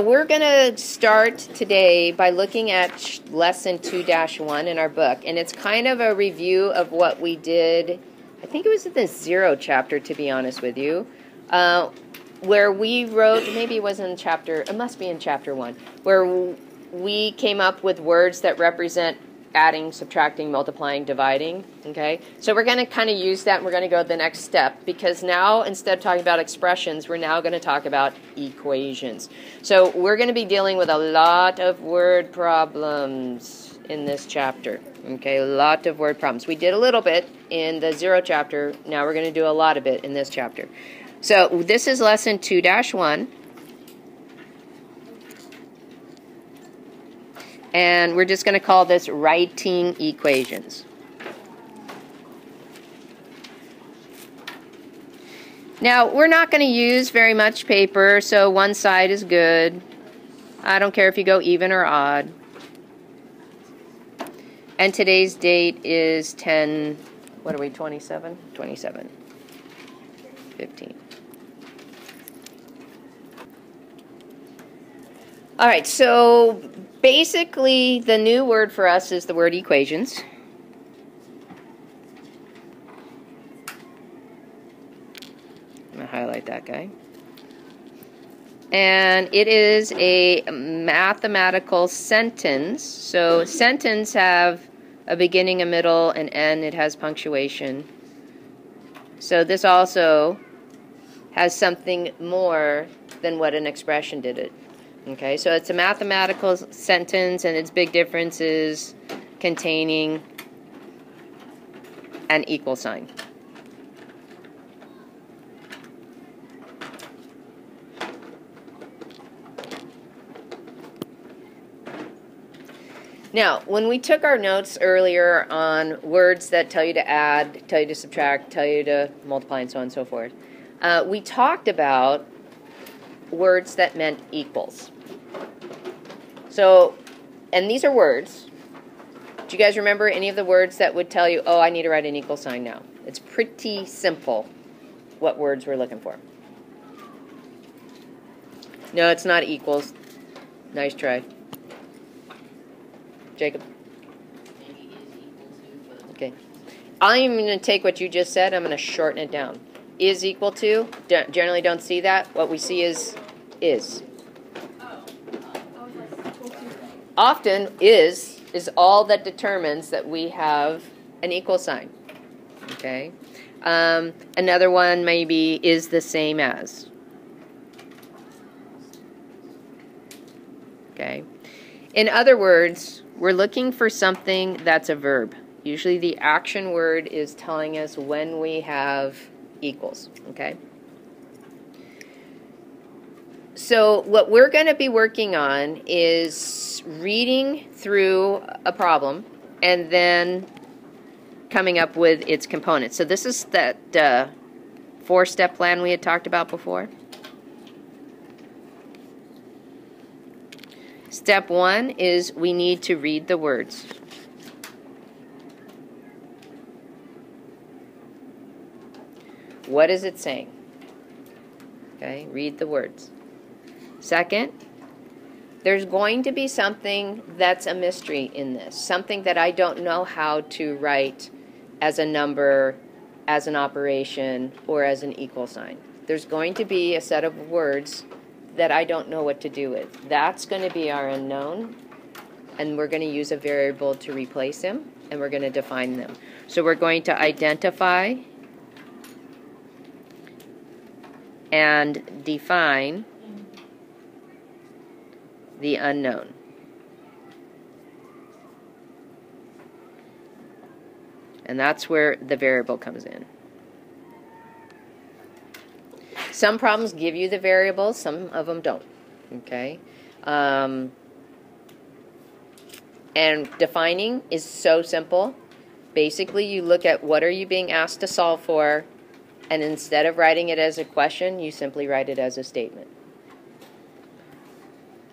We're going to start today by looking at lesson 2-1 in our book, and it's kind of a review of what we did. I think it was in the 0 chapter, to be honest with you, where we wrote, maybe it was in chapter, it must be in chapter 1, where we came up with words that represent adding, subtracting, multiplying, dividing, okay? So we're going to kind of use that, and we're going to go to the next step, because now, instead of talking about expressions, we're now going to talk about equations. So we're going to be dealing with a lot of word problems in this chapter, okay? A lot of word problems. We did a little bit in the 0 chapter. Now we're going to do a lot of it in this chapter. So this is lesson 2-1. And we're just going to call this writing equations. Now, we're not going to use very much paper, so one side is good. I don't care if you go even or odd. And today's date is 10, what are we, 27? 27. 15. All right, so basically the new word for us is the word equations. I'm going to highlight that guy. And it is a mathematical sentence. So sentence have a beginning, a middle, an end. It has punctuation. So this also has something more than what an expression did it. Okay, so it's a mathematical sentence, and its big difference is containing an equal sign. Now, when we took our notes earlier on words that tell you to add, tell you to subtract, tell you to multiply, and so on and so forth, we talked about words that meant equals. So, and these are words. Do you guys remember any of the words that would tell you, oh, I need to write an equal sign now? It's pretty simple what words we're looking for. No, it's not equals. Nice try. Jacob? Maybe is equal to, but... Okay. I'm going to take what you just said, I'm going to shorten it down. Is equal to, generally don't see that. What we see is. Often is all that determines that we have an equal sign. Okay. Another one maybe is the same as. Okay. In other words, we're looking for something that's a verb. Usually the action word is telling us when we have equals. Okay. So what we're going to be working on is reading through a problem and then coming up with its components. So this is that 4-step plan we had talked about before. Step 1 is we need to read the words. What is it saying? Okay, read the words. Second, there's going to be something that's a mystery in this, something that I don't know how to write as a number, as an operation, or as an equal sign. There's going to be a set of words that I don't know what to do with. That's going to be our unknown, and we're going to use a variable to replace them, and we're going to define them. So we're going to identify and define the unknown. And that's where the variable comes in. Some problems give you the variables, some of them don't. Okay? And defining is so simple. Basically, you look at what are you being asked to solve for, and instead of writing it as a question, you simply write it as a statement.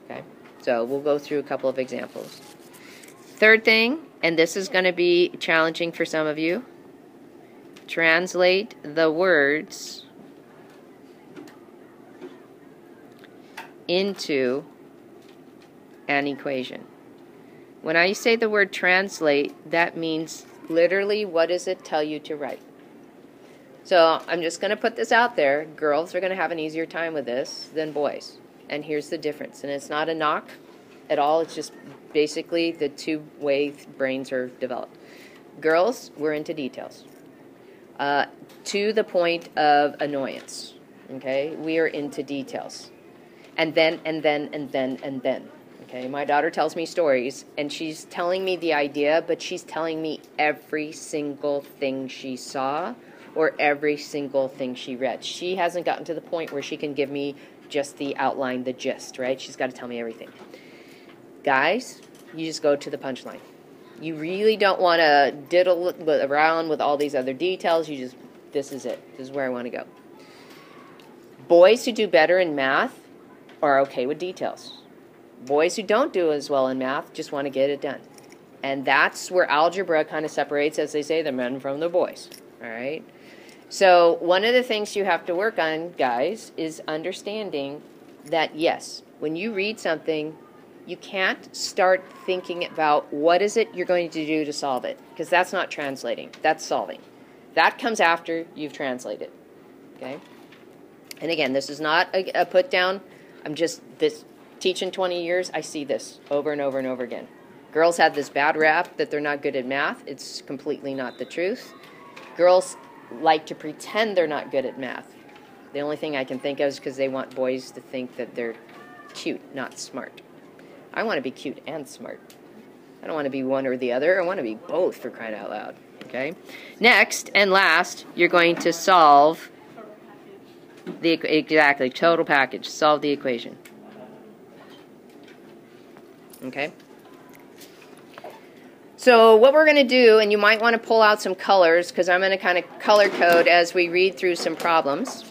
Okay? So we'll go through a couple of examples. Third thing, and this is going to be challenging for some of you, translate the words into an equation. When I say the word translate, that means literally what does it tell you to write? So I'm just going to put this out there. Girls are going to have an easier time with this than boys. And here's the difference. And it's not a knock at all. It's just basically the two-way brains are developed. Girls, we're into details. To the point of annoyance. Okay? We are into details. And then. Okay? My daughter tells me stories, and she's telling me the idea, but she's telling me every single thing she saw or every single thing she read. She hasn't gotten to the point where she can give me just the outline, the gist, right? She's got to tell me everything. Guys, you just go to the punchline. You really don't want to diddle around with all these other details. You just, this is it. This is where I want to go. Boys who do better in math are okay with details. Boys who don't do as well in math just want to get it done. And that's where algebra kind of separates, as they say, the men from the boys. All right? So one of the things you have to work on, guys, is understanding that, yes, when you read something, you can't start thinking about what is it you're going to do to solve it, because that's not translating. That's solving. That comes after you've translated. Okay? And again, this is not a put down. I'm just teaching 20 years. I see this over and over and over again. Girls have this bad rap that they're not good at math. It's completely not the truth. Girls like to pretend they're not good at math. The only thing I can think of is because they want boys to think that they're cute, not smart. I want to be cute and smart. I don't want to be one or the other. I want to be both, for crying out loud. Okay? Next and last, you're going to solve exactly, total package. Solve the equation. Okay? So what we're going to do, and you might want to pull out some colors, because I'm going to kind of color code as we read through some problems.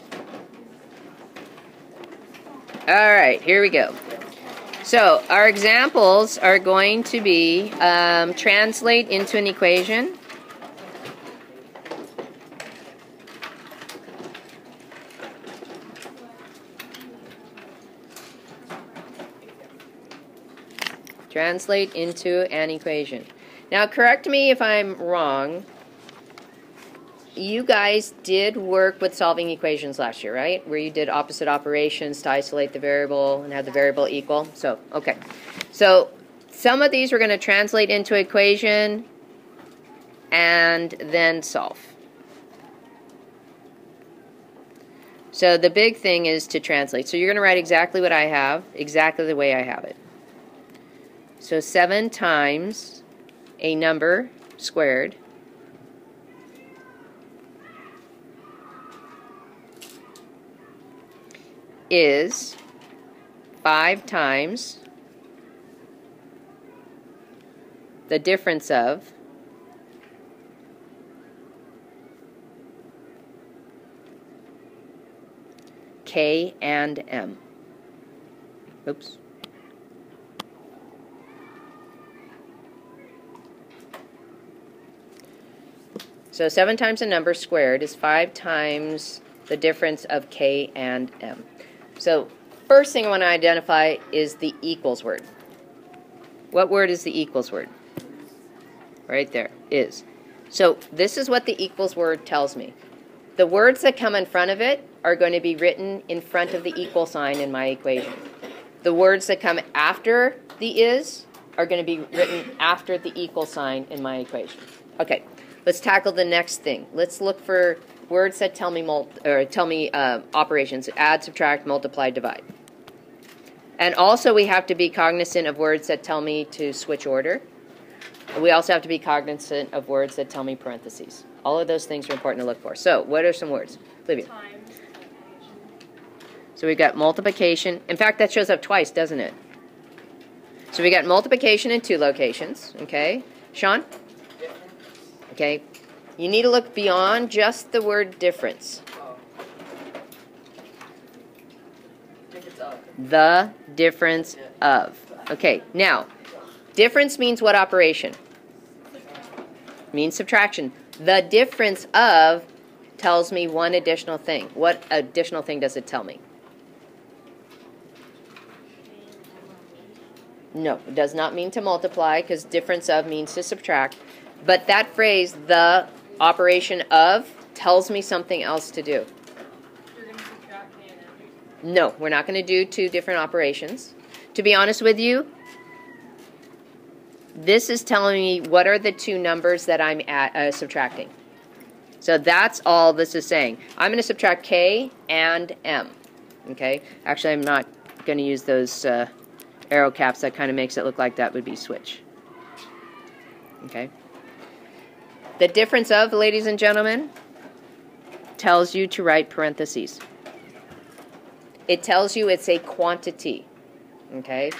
All right, here we go. So our examples are going to be translate into an equation. Translate into an equation. Now, correct me if I'm wrong. You guys did work with solving equations last year, right? Where you did opposite operations to isolate the variable and have the variable equal. So, okay. So, some of these we're going to translate into equation and then solve. So, the big thing is to translate. So, you're going to write exactly what I have, exactly the way I have it. So 7 times a number squared is 5 times the difference of K and M. Oops. So 7 times a number squared is 5 times the difference of K and M. So first thing I want to identify is the equals word. What word is the equals word? Right there, is. So this is what the equals word tells me. The words that come in front of it are going to be written in front of the equal sign in my equation. The words that come after the is are going to be written after the equal sign in my equation. Okay. Let's tackle the next thing. Let's look for words that tell me operations: add, subtract, multiply, divide. And also we have to be cognizant of words that tell me to switch order. We also have to be cognizant of words that tell me parentheses. All of those things are important to look for. So, what are some words? Olivia. Times. So we've got multiplication. In fact, that shows up twice, doesn't it? So we got multiplication in 2 locations. Okay. Sean? Okay, you need to look beyond just the word difference. The difference of. Okay, now, difference means what operation? Means subtraction. The difference of tells me one additional thing. What additional thing does it tell me? No, it does not mean to multiply because difference of means to subtract. But that phrase, the operation of, tells me something else to do. You're going to subtract K and M? No, we're not going to do two different operations. To be honest with you, this is telling me what are the two numbers that I'm subtracting. So that's all this is saying. I'm going to subtract K and M. Okay? Actually, I'm not going to use those arrow caps. That kind of makes it look like that would be switch. Okay? The difference of, ladies and gentlemen, tells you to write parentheses. It tells you it's a quantity. Okay?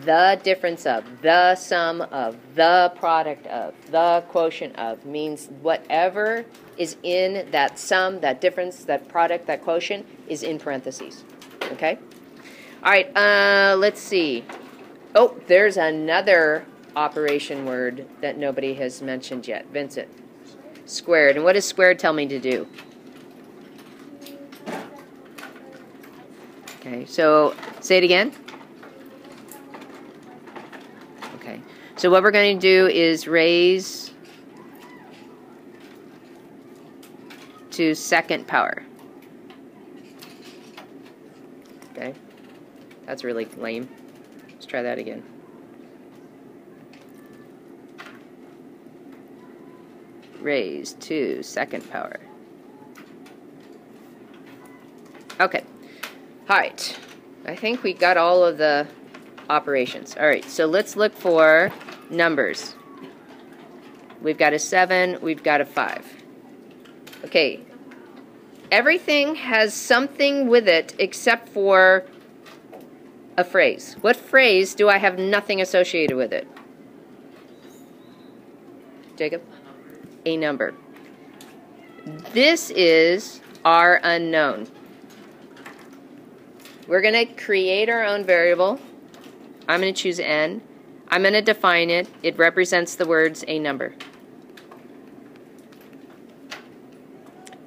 The difference of, the sum of, the product of, the quotient of means whatever is in that sum, that difference, that product, that quotient is in parentheses. Okay? All right, let's see. Oh, there's another operation word that nobody has mentioned yet. Vincent. Squared. And what does squared tell me to do? Okay, so say it again. Okay, so what we're going to do is raise to second power. Okay, that's really lame. Let's try that again. Raise to second power. Okay. All right. I think we got all of the operations. All right. So let's look for numbers. We've got a 7. We've got a 5. Okay. Everything has something with it except for a phrase. What phrase do I have nothing associated with it? Jacob? A number. This is our unknown. We're going to create our own variable. I'm going to choose n. I'm going to define it. It represents the words a number.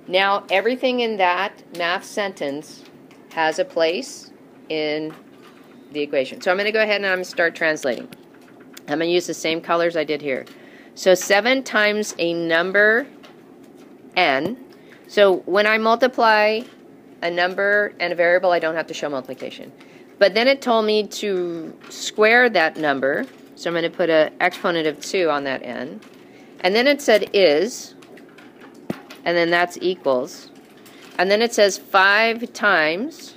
Now, everything in that math sentence has a place in the equation. So I'm going to go ahead and I'm going to start translating. I'm going to use the same colors I did here. So 7 times a number n. So when I multiply a number and a variable, I don't have to show multiplication. But then it told me to square that number. So I'm going to put an exponent of 2 on that n. And then it said is, and then that's equals. And then it says 5 times,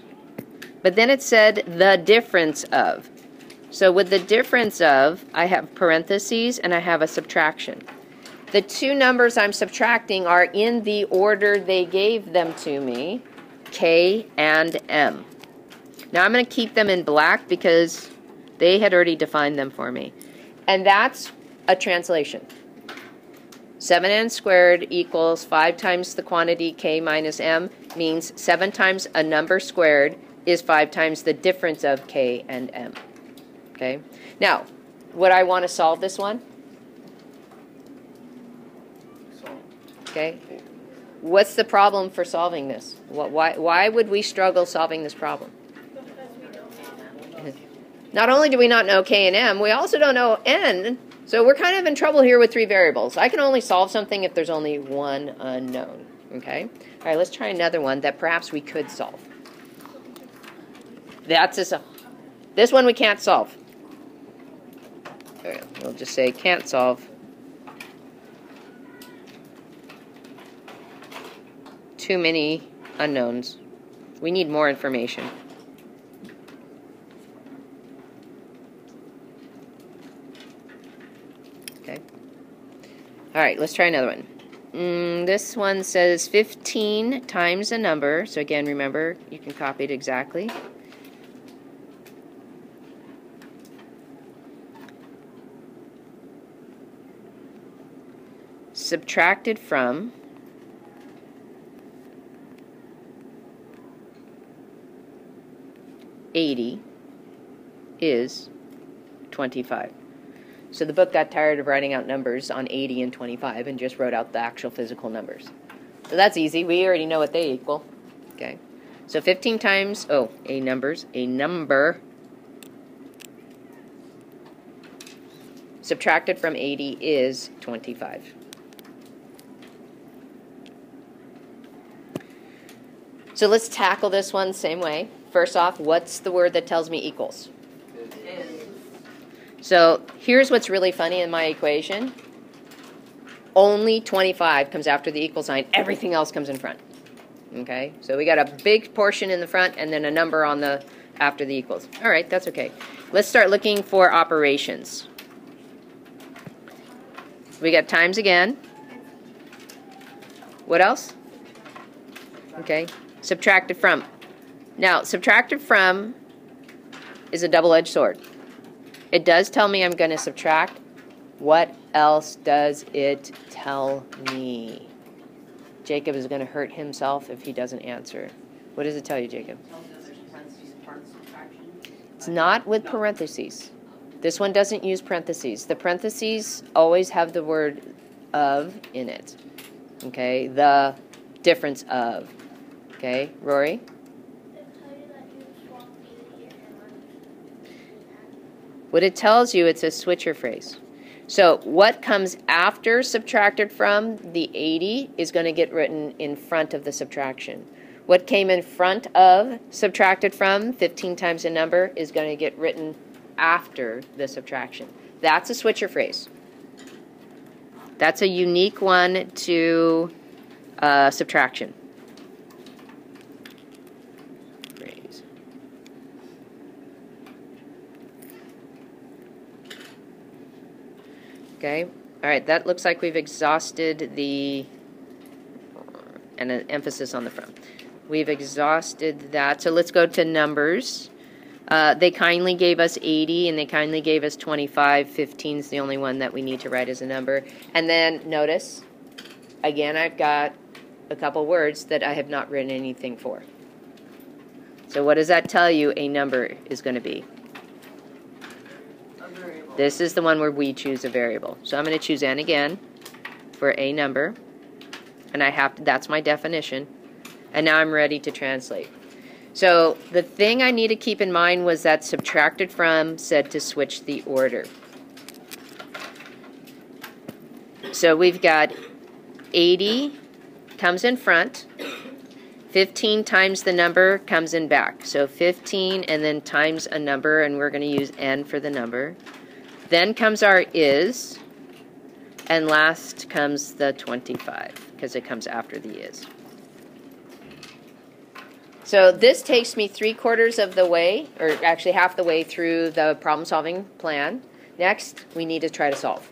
but then it said the difference of. So with the difference of, I have parentheses and I have a subtraction. The two numbers I'm subtracting are in the order they gave them to me, K and M. Now I'm going to keep them in black because they had already defined them for me. And that's a translation. 7n squared equals 5 times the quantity K minus M means 7 times a number squared is 5 times the difference of K and M. Okay. Now, would I want to solve this one? Okay. What's the problem for solving this? Why would we struggle solving this problem? Not only do we not know K and M, we also don't know N. So we're kind of in trouble here with 3 variables. I can only solve something if there's only one unknown. Okay. All right. Let's try another one that perhaps we could solve. This one we can't solve. We'll just say can't solve. Too many unknowns. We need more information. Okay. All right, let's try another one. This one says 15 times a number. So again, remember, you can copy it exactly. Subtracted from 80 is 25. So the book got tired of writing out numbers on 80 and 25 and just wrote out the actual physical numbers. So that's easy. We already know what they equal. Okay. So 15 times, a number subtracted from 80 is 25. So let's tackle this one same way. First off, what's the word that tells me equals? So here's what's really funny in my equation. Only 25 comes after the equal sign. Everything else comes in front. Okay? So we got a big portion in the front and then a number on the after the equals. All right, that's okay. Let's start looking for operations. We got times again. What else? Okay. Subtracted from. Now, subtracted from is a double-edged sword. It does tell me I'm going to subtract. What else does it tell me? Jacob is going to hurt himself if he doesn't answer. What does it tell you, Jacob? It's not with parentheses. This one doesn't use parentheses. The parentheses always have the word of in it. Okay? The difference of. Okay, Rory? What it tells you, it's a switcher phrase. So what comes after subtracted from the 80 is going to get written in front of the subtraction. What came in front of subtracted from, 15 times a number, is going to get written after the subtraction. That's a switcher phrase. That's a unique one to subtraction. Okay, all right, that looks like we've exhausted the, and an emphasis on the from. We've exhausted that, so let's go to numbers. They kindly gave us 80, and they kindly gave us 25. 15 is the only one that we need to write as a number. And then notice, again, I've got a couple words that I have not written anything for. So what does that tell you a number is going to be? This is the one where we choose a variable. So I'm going to choose n again for a number. And I have to, that's my definition. And now I'm ready to translate. So the thing I need to keep in mind was that subtracted from said to switch the order. So we've got 80 comes in front. 15 times the number comes in back. So 15 and then times a number, and we're going to use n for the number. Then comes our is, and last comes the 25, because it comes after the is. So this takes me 3/4 of the way, or actually half the way through the problem-solving plan. Next, we need to try to solve.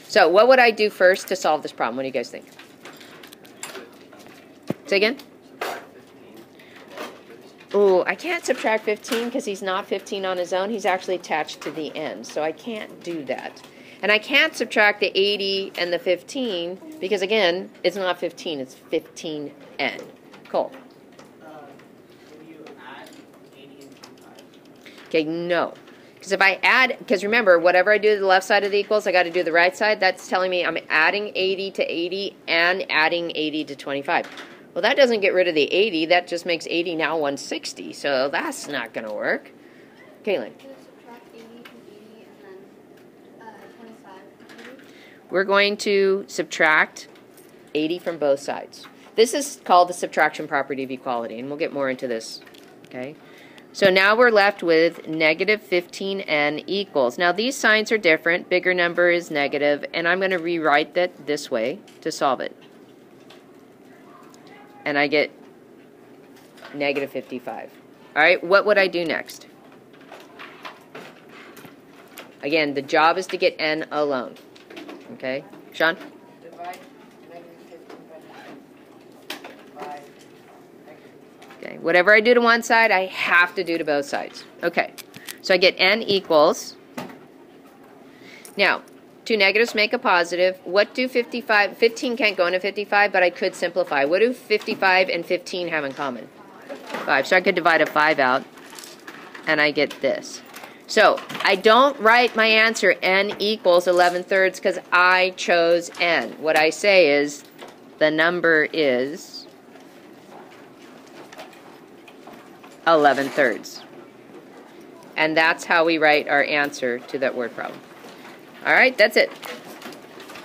So what would I do first to solve this problem? What do you guys think? Say again? Ooh, I can't subtract 15 because he's not 15 on his own. He's actually attached to the end, so I can't do that. And I can't subtract the 80 and the 15 because, again, it's not 15, it's 15n. Cole? Can you add 80 and 25? Okay, no. Because if I add, because remember, whatever I do to the left side of the equals, I got to do the right side. That's telling me I'm adding 80 to 80 and adding 80 to 25. Well, that doesn't get rid of the 80. That just makes 80 now 160. So that's not going to work. Caitlin? Subtract 80 from 80 and then 25 from 80. We're going to subtract 80 from both sides. This is called the subtraction property of equality, and we'll get more into this. Okay? So now we're left with negative 15n equals. Now these signs are different. Bigger number is negative, and I'm going to rewrite that this way to solve it. And I get negative 55. All right, what would I do next? Again, the job is to get n alone. Okay, Sean? Divide negative 15 by 5. Okay, whatever I do to one side, I have to do to both sides. Okay, so I get n equals. Now, two negatives make a positive. What do 15 can't go into 55, but I could simplify. What do 55 and 15 have in common? 5. So I could divide a 5 out, and I get this. So I don't write my answer n equals 11/3 because I chose n. What I say is the number is 11/3. And that's how we write our answer to that word problem. All right, that's it.